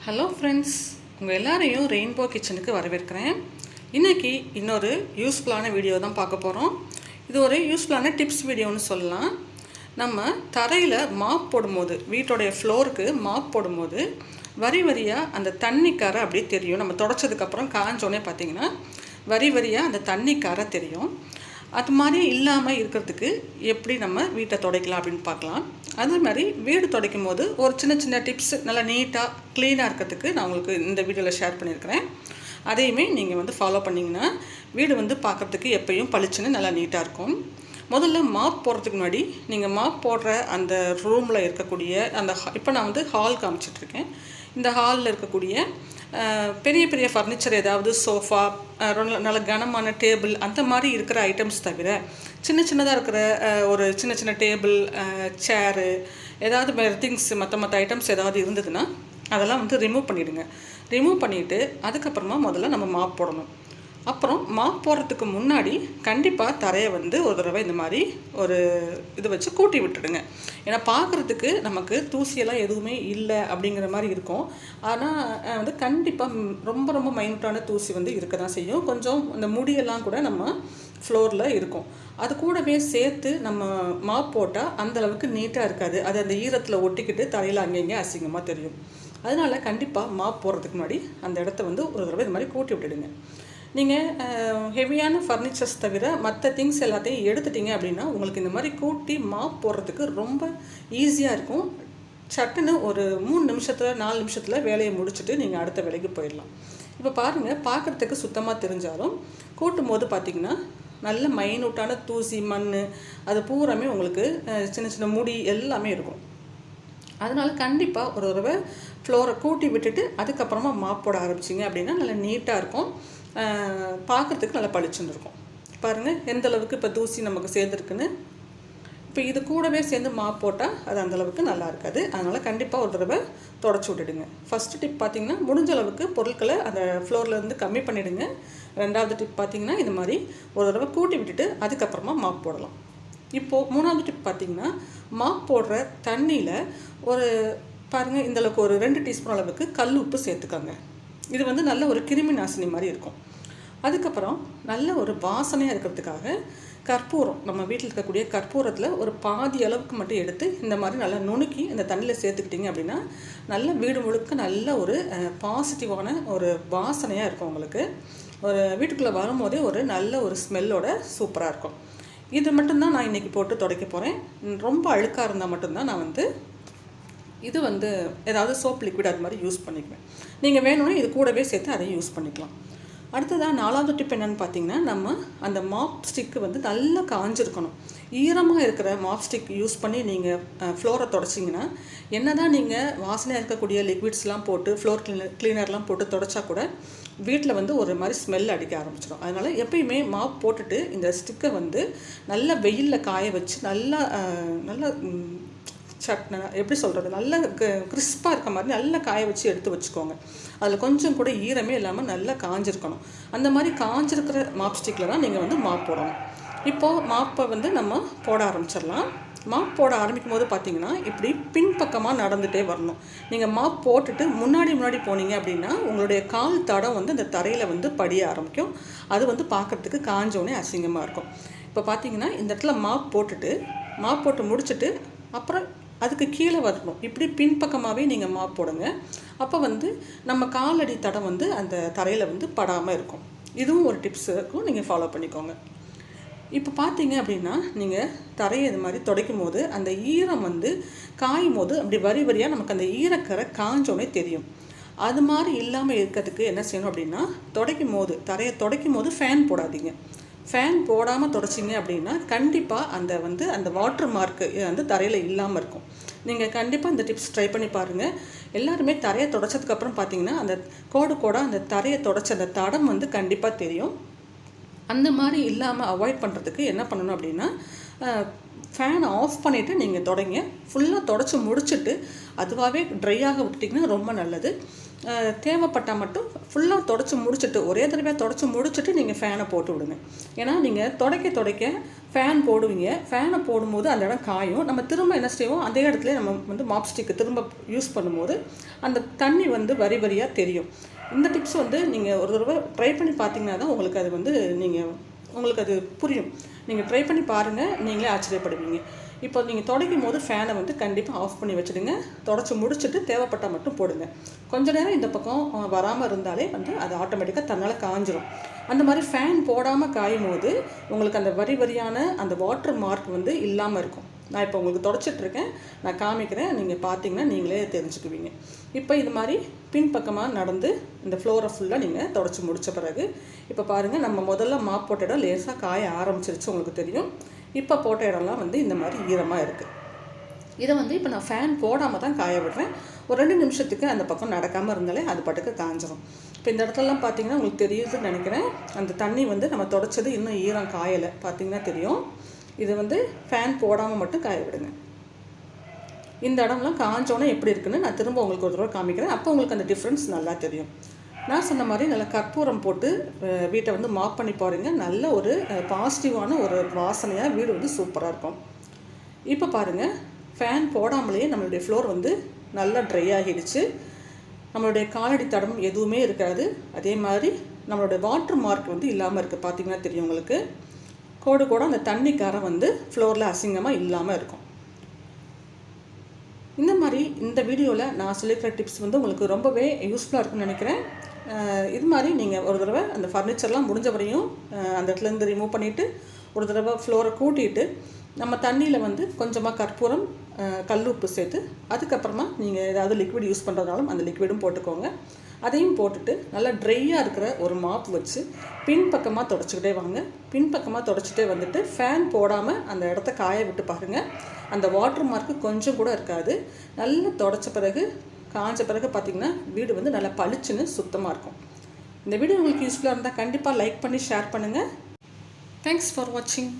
Hello friends, உங்கள் எல்லாரையும் rainbow கிச்சனுக்கு வரவேற்கிறேன். இன்றைக்கி இன்னொரு யூஸ்ஃபுல்லான வீடியோ தான் பார்க்க போகிறோம். இது ஒரு யூஸ்ஃபுல்லான டிப்ஸ் வீடியோன்னு சொல்லலாம். நம்ம தரையில் மாப் போடும்போது, வீட்டோடைய ஃப்ளோருக்கு மாப் போடும்போது வரி வரியாக அந்த தண்ணி கரை அப்படியே தெரியும். நம்ம தொடச்சதுக்கப்புறம் காஞ்சோடனே பார்த்திங்கன்னா வரி வரியாக அந்த தண்ணி கரை தெரியும். அது மாதிரி இல்லாமல் இருக்கிறதுக்கு எப்படி நம்ம வீட்டை துடைக்கலாம் அப்படின்னு பார்க்கலாம். அதே மாதிரி வீடு துடைக்கும் போது ஒரு சின்ன சின்ன டிப்ஸ் நல்லா நீட்டாக க்ளீனாக இருக்கிறதுக்கு நான் உங்களுக்கு இந்த வீடியோவில் ஷேர் பண்ணியிருக்கிறேன். அதையுமே நீங்கள் ஃபாலோ பண்ணிங்கன்னா வீடு பார்க்குறதுக்கு எப்பயும் பளிச்சுன்னு நல்லா நீட்டாக இருக்கும். முதல்ல மாப் போடுறதுக்கு முன்னாடி நீங்கள் மாப் போடுற அந்த ரூமில் இருக்கக்கூடிய அந்த இப்போ நான் ஹால் காமிச்சிட்ருக்கேன். இந்த ஹாலில் இருக்கக்கூடிய பெரிய பெரிய ஃபர்னிச்சர், ஏதாவது சோஃபா, நல்ல கனமான டேபிள், அந்த மாதிரி இருக்கிற ஐட்டம்ஸ் தவிர சின்ன சின்னதாக இருக்கிற ஒரு சின்ன சின்ன டேபிள், சேரு, ஏதாவது வேறு திங்ஸ் மற்ற ஐட்டம்ஸ் ஏதாவது இருந்ததுன்னா அதெல்லாம் ரிமூவ் பண்ணிவிடுங்க. ரிமூவ் பண்ணிவிட்டு அதுக்கப்புறமா முதல்ல நம்ம மாப் போடணும். அப்புறம் மாப் போடுறதுக்கு முன்னாடி கண்டிப்பாக தரையை ஒரு தடவை இந்த மாதிரி ஒரு இது வச்சு கூட்டி விட்டுடுங்க. ஏன்னா பார்க்குறதுக்கு நமக்கு தூசியெல்லாம் எதுவுமே இல்லை அப்படிங்கிற மாதிரி இருக்கும். ஆனால் கண்டிப்பாக ரொம்ப ரொம்ப மைனூட்டான தூசி இருக்க தான் செய்யும். கொஞ்சம் இந்த முடியெல்லாம் கூட நம்ம ஃப்ளோரில் இருக்கும். அது கூடவே சேர்த்து நம்ம மாப் போட்டால் அந்தளவுக்கு நீட்டாக இருக்காது. அது அந்த ஈரத்தில் ஒட்டிக்கிட்டு தரையில் அங்கங்கே அசிங்கமாக தெரியும். அதனால் கண்டிப்பாக மாப் போடுறதுக்கு முன்னாடி அந்த இடத்த ஒரு தடவை இது மாதிரி கூட்டி விட்டுடுங்க. நீங்கள் ஹெவியான ஃபர்னிச்சர்ஸ் தவிர மற்ற திங்ஸ் எல்லாத்தையும் எடுத்துட்டிங்க அப்படின்னா உங்களுக்கு இந்த மாதிரி கூட்டி மாப் போடுறதுக்கு ரொம்ப ஈஸியாக இருக்கும். சட்டுன்னு ஒரு 3 நிமிஷத்தில் 4 நிமிஷத்தில் வேலையை முடிச்சுட்டு நீங்கள் அடுத்த வேலைக்கு போயிடலாம். இப்போ பாருங்கள், பார்க்குறதுக்கு சுத்தமாக தெரிஞ்சாலும் கூட்டும் போது பார்த்திங்கன்னா நல்ல மைனூட்டான தூசி, மண், அது பூராமே உங்களுக்கு சின்ன சின்ன முடி எல்லாமே இருக்கும். அதனால் கண்டிப்பாக ஒரு தடவை ஃப்ளோரை கூட்டி விட்டுட்டு அதுக்கப்புறமா மாப் போட ஆரம்பிச்சிங்க அப்படின்னா நல்லா நீட்டாக இருக்கும். பார்க்குறதுக்கு நல்லா பளிச்சுன்னு இருக்கும். பாருங்கள் எந்த அளவுக்கு இப்போ தூசி நமக்கு சேர்ந்துருக்குன்னு. இப்போ இது கூடவே சேர்ந்து மாப் போட்டால் அது அந்தளவுக்கு நல்லா இருக்காது. அதனால் கண்டிப்பாக ஒரு தடவை தொடச்சி விட்டுடுங்க. ஃபஸ்ட்டு டிப் பார்த்திங்கன்னா முடிஞ்ச அளவுக்கு பொருட்களை அந்த ஃப்ளோர்லேருந்து கம்மி பண்ணிவிடுங்க. 2வது டிப் பார்த்திங்கன்னா இது மாதிரி ஒரு தடவை கூட்டி விட்டுட்டு அதுக்கப்புறமா மாப் போடலாம். இப்போது 3வது டிப் பார்த்திங்கன்னா மாப் போடுற தண்ணியில் ஒரு பாருங்கள் இந்தளவுக்கு ஒரு 2 டீஸ்பூன் அளவுக்கு கல் உப்பு சேர்த்துக்கோங்க. இது நல்ல ஒரு கிருமி நாசினி மாதிரி இருக்கும். அதுக்கப்புறம் நல்ல ஒரு வாசனையாக இருக்கிறதுக்காக கற்பூரம், நம்ம வீட்டில் இருக்கக்கூடிய கற்பூரத்தில் ஒரு பாதி அளவுக்கு மட்டும் எடுத்து இந்த மாதிரி நல்லா நுணுக்கி இந்த தண்ணியில் சேர்த்துக்கிட்டிங்க அப்படின்னா நல்ல வீடு முழுக்க நல்ல ஒரு பாசிட்டிவான ஒரு வாசனையாக இருக்கும். உங்களுக்கு ஒரு வீட்டுக்குள்ளே வரும்போதே ஒரு நல்ல ஒரு ஸ்மெல்லோட சூப்பராக இருக்கும். இது மட்டும்தான் நான் இன்றைக்கி போட்டு துடைக்க போகிறேன். ரொம்ப அழுக்காக இருந்தால் மட்டும்தான் நான் இது ஏதாவது சோப் லிக்விட் அது மாதிரி யூஸ் பண்ணிக்குவேன். நீங்கள் வேணும்னா இது கூடவே சேர்த்து அதையும் யூஸ் பண்ணிக்கலாம். அடுத்ததாக 4வது டிப் என்னென்னு பார்த்தீங்கன்னா, நம்ம அந்த மாப் ஸ்டிக்கு நல்லா காஞ்சிருக்கணும். ஈரமாக இருக்கிற மாப் ஸ்டிக் யூஸ் பண்ணி நீங்கள் ஃப்ளோரை தொடச்சிங்கன்னா என்ன தான் நீங்கள் வாசனையாக இருக்கக்கூடிய லிக்விட்ஸ்லாம் போட்டு ஃப்ளோர் கிளீனர்லாம் போட்டு தொடச்சா கூட வீட்டில் ஒரு மாதிரி ஸ்மெல் அடிக்க ஆரம்பிச்சிடும். அதனால் எப்பயுமே மாப் போட்டுட்டு இந்த ஸ்டிக்கை நல்லா வெயிலில் காய வச்சு நல்லா எப்படி சொல்கிறது, நல்ல கிறிஸ்பாக இருக்க மாதிரி நல்லா காய வச்சு எடுத்து வச்சுக்கோங்க. அதில் கொஞ்சம் கூட ஈரமே இல்லாமல் நல்லா காஞ்சிருக்கணும். அந்த மாதிரி காஞ்சிருக்கிற மாப் ஸ்டிக்கில் தான் நீங்கள் மாப் போடணும். இப்போது மாப்பை நம்ம போட ஆரம்பிச்சிடலாம். மாப் போட ஆரம்பிக்கும் போது பார்த்திங்கன்னா இப்படி பின்பக்கமாக நடந்துகிட்டே வரணும். நீங்கள் மாப் போட்டுட்டு முன்னாடி போனீங்க அப்படின்னா உங்களுடைய கால் தடம் அந்த தரையில் படிய ஆரம்பிக்கும். அது பார்க்குறதுக்கு காஞ்சோடனே அசிங்கமாக இருக்கும். இப்போ பார்த்திங்கன்னா இந்த இடத்துல மாப் போட்டு முடிச்சுட்டு அப்புறம் அதுக்கு கீழே வரணும். இப்படி பின்பக்கமாகவே நீங்கள் மாப் போடுங்க. அப்போ நம்ம காலடி தடம் அந்த தரையில் படாமல் இருக்கும். இதுவும் ஒரு டிப்ஸ் இருக்கும், நீங்கள் ஃபாலோ பண்ணிக்கோங்க. இப்போ பார்த்தீங்க அப்படின்னா நீங்கள் தரையை இது மாதிரி துடைக்கும் போது அந்த ஈரம் காயும் போது அப்படி வரி வரியாக நமக்கு அந்த ஈரக்கரை காஞ்சோடனே தெரியும். அது மாதிரி இல்லாமல் இருக்கிறதுக்கு என்ன செய்யணும் அப்படின்னா, தரையை துடைக்கும் போது ஃபேன் போடாதீங்க. ஃபேன் போடாமல் தொடச்சிங்க அப்படின்னா கண்டிப்பாக அந்த வாட்டர் மார்க்கு தரையில் இல்லாமல் இருக்கும். நீங்கள் கண்டிப்பாக இந்த டிப்ஸ் ட்ரை பண்ணி பாருங்கள். எல்லாருமே தரையை தொடச்சதுக்கப்புறம் பார்த்தீங்கன்னா அந்த கோடாக அந்த தரையை தொடச்ச அந்த தடம் கண்டிப்பாக தெரியும். அந்த மாதிரி இல்லாமல் அவாய்ட் பண்ணுறதுக்கு என்ன பண்ணணும் அப்படின்னா, ஃபேனை ஆஃப் பண்ணிவிட்டு நீங்கள் தொடங்க. ஃபுல்லாக தொடச்சி முடிச்சுட்டு அதுவாகவே ட்ரை ஆக விட்டுட்டிங்கன்னா ரொம்ப நல்லது. தேவைப்பட்டால் மட்டும் ஃபுல்லாக தொடச்சி முடிச்சுட்டு ஒரே தடவை தொடச்சி முடிச்சுட்டு நீங்கள் ஃபேனை போட்டு விடுங்க. ஏன்னா நீங்கள் துடைக்க ஃபேன் போடுவீங்க. ஃபேனை போடும்போது அந்த இடம் காயும். நம்ம திரும்ப என்ன செய்வோம், அதே இடத்துல நம்ம வந்து மாப் ஸ்டிக்கு திரும்ப யூஸ் பண்ணும்போது அந்த தண்ணி வந்து வரி வரியாக தெரியும். இந்த டிப்ஸ் வந்து நீங்கள் ஒரு தடவை ட்ரை பண்ணி பார்த்தீங்கன்னா தான் உங்களுக்கு அது வந்து உங்களுக்கு அது புரியும். நீங்கள் ட்ரை பண்ணி பாருங்கள், நீங்களே ஆச்சரியப்படுவீங்க. இப்போ நீங்கள் துடைக்கும் போது ஃபேனை வந்து கண்டிப்பாக ஆஃப் பண்ணி வச்சுடுங்க. தொடச்சி முடிச்சுட்டு தேவைப்பட்டால் மட்டும் போடுங்க. கொஞ்ச நேரம் இந்த பக்கம் வராமல் இருந்தாலே வந்து அது ஆட்டோமேட்டிக்காக தன்னால் காஞ்சிரும். அந்த மாதிரி ஃபேன் போடாமல் காயும் போது உங்களுக்கு அந்த வரியான அந்த வாட்டர் மார்க் வந்து இல்லாமல் இருக்கும். நான் இப்போ உங்களுக்கு தொடச்சிட்ருக்கேன், நான் காமிக்கிறேன், நீங்கள் பார்த்தீங்கன்னா நீங்களே தெரிஞ்சுக்குவீங்க. இப்போ இது மாதிரி பின்பக்கமாக நடந்து இந்த ஃப்ளோரை ஃபுல்லாக நீங்கள் தொடச்சி முடித்த பிறகு இப்போ பாருங்கள், நம்ம முதல்ல மாப் போட்ட இடம் லேசாக காய ஆரம்பிச்சிருச்சு, உங்களுக்கு தெரியும். இப்போ போட்ட இடம்லாம் வந்து இந்த மாதிரி ஈரமாக இருக்குது. இதை வந்து இப்போ நான் ஃபேன் போடாமல் தான் காய விடுறேன். ஒரு 2 நிமிஷத்துக்கு அந்த பக்கம் நடக்காமல் இருந்தாலே அது பாட்டுக்கு காஞ்சிரும். இப்போ இந்த இடத்துலலாம் பார்த்தீங்கன்னா உங்களுக்கு தெரியுதுன்னு நினைக்கிறேன், அந்த தண்ணி வந்து நம்ம தொடச்சது இன்னும் ஈரம் காயலை, பார்த்தீங்கன்னா தெரியும். இது வந்து ஃபேன் போடாமல் மட்டும் காய விடுங்க. இந்த இடம்லாம் காஞ்சோன்னே எப்படி இருக்குன்னு நான் திரும்ப உங்களுக்கு ஒரு தடவை காமிக்கிறேன். அப்போ உங்களுக்கு அந்த டிஃப்ரென்ஸ் நல்லா தெரியும். நான் சொன்ன மாதிரி நல்லா கற்பூரம் போட்டு வீட்டை வந்து மாப் பண்ணி பாருங்க. நல்ல ஒரு பாசிட்டிவான ஒரு வாசனையாக வீடு வந்து சூப்பராக இருக்கும். இப்போ பாருங்கள், ஃபேன் போடாமலேயே நம்மளுடைய ஃப்ளோர் வந்து நல்லா ட்ரை ஆகிடுச்சு. நம்மளுடைய காலடி தடம் எதுவுமே இருக்காது. அதே மாதிரி நம்மளுடைய வாட்டர் மார்க் வந்து இல்லாமல் இருக்குது, பார்த்தீங்கன்னா தெரியும் உங்களுக்கு. கோடு அந்த தண்ணி காரம் வந்து ஃப்ளோரில் அசிங்கமாக இல்லாமல் இருக்கும். இந்த மாதிரி இந்த வீடியோவில் நான் சொல்லியிருக்கிற டிப்ஸ் வந்து உங்களுக்கு ரொம்பவே யூஸ்ஃபுல்லாக இருக்குன்னு நினைக்கிறேன். இது மாதிரி நீங்கள் ஒரு தடவை அந்த ஃபர்னிச்சர்லாம் முடிஞ்ச வரையும் அந்த இடத்துலேருந்து ரிமூவ் பண்ணிவிட்டு ஒரு தடவை ஃப்ளோரை கூட்டிட்டு நம்ம தண்ணியில் வந்து கொஞ்சமாக கற்பூரம், கல்லுப்பு சேர்த்து அதுக்கப்புறமா நீங்கள் ஏதாவது லிக்விட் யூஸ் பண்ணுறதுனாலும் அந்த லிக்விடும் போட்டுக்கோங்க. அதையும் போட்டுட்டு நல்லா ட்ரையாக இருக்கிற ஒரு மாப் வச்சு பின்பக்கமாக தொடச்சிக்கிட்டே வாங்க. பின்பக்கமாக தொடச்சிட்டே வந்துட்டு ஃபேன் போடாமல் அந்த இடத்த காய விட்டு பாருங்கள். அந்த வாட்டர் மார்க்கு கொஞ்சம் கூட இருக்காது. நல்லா தொடச்ச பிறகு காஞ்ச பிறகு பார்த்திங்கன்னா வீடு வந்து நல்லா பளிச்சுன்னு சுத்தமாக இருக்கும். இந்த வீடியோ உங்களுக்கு யூஸ்ஃபுல்லாக இருந்தால் கண்டிப்பாக லைக் பண்ணி ஷேர் பண்ணுங்கள். தேங்க்ஸ் ஃபார் வாட்சிங்.